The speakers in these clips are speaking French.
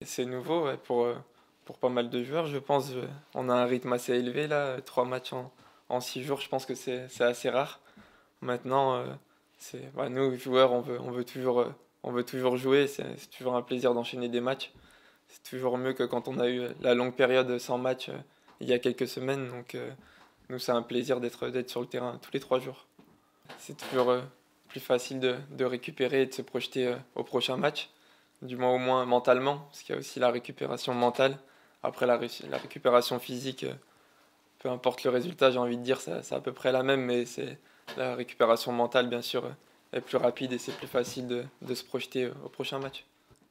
C'est nouveau ouais, pour pas mal de joueurs, je pense. On a un rythme assez élevé là, 3 matchs en 6 jours, je pense que c'est assez rare. Maintenant, nous, joueurs, on veut toujours jouer, c'est toujours un plaisir d'enchaîner des matchs. C'est toujours mieux que quand on a eu la longue période sans match il y a quelques semaines. Donc, nous, c'est un plaisir d'être sur le terrain tous les 3 jours. C'est toujours plus facile de récupérer et de se projeter au prochain match, du moins au moins mentalement, parce qu'il y a aussi la récupération mentale. Après, la récupération physique, peu importe le résultat, j'ai envie de dire, c'est à peu près la même, mais c'est la récupération mentale, bien sûr, est plus rapide et c'est plus facile de se projeter au prochain match.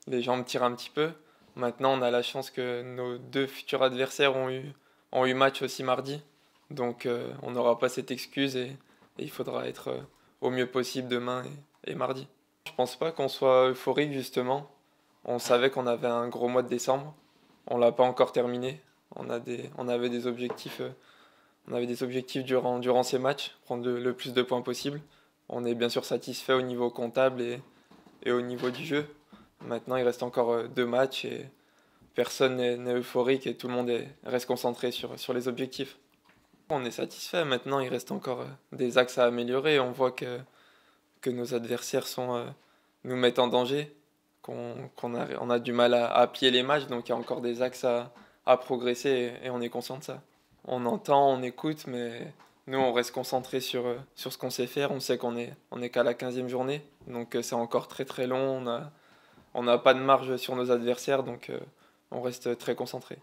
Les jambes tirent un petit peu. Maintenant, on a la chance que nos deux futurs adversaires ont eu match aussi mardi. Donc, on n'aura pas cette excuse et il faudra être au mieux possible demain et mardi. Je pense pas qu'on soit euphorique, justement. On savait qu'on avait un gros mois de décembre. On l'a pas encore terminé. On avait des objectifs, durant ces matchs, prendre le plus de points possible. On est bien sûr satisfait au niveau comptable et au niveau du jeu. Maintenant, il reste encore 2 matchs et personne n'est euphorique et tout le monde reste concentré sur les objectifs. On est satisfait. Maintenant, il reste encore des axes à améliorer. On voit que nos adversaires nous mettent en danger, on a du mal à piller les matchs, donc il y a encore des axes à progresser et on est conscient de ça. On entend, on écoute, mais nous, on reste concentré sur ce qu'on sait faire. On sait on est qu'à la 15e journée, donc c'est encore très très long. On n'a pas de marge sur nos adversaires, donc on reste très concentré.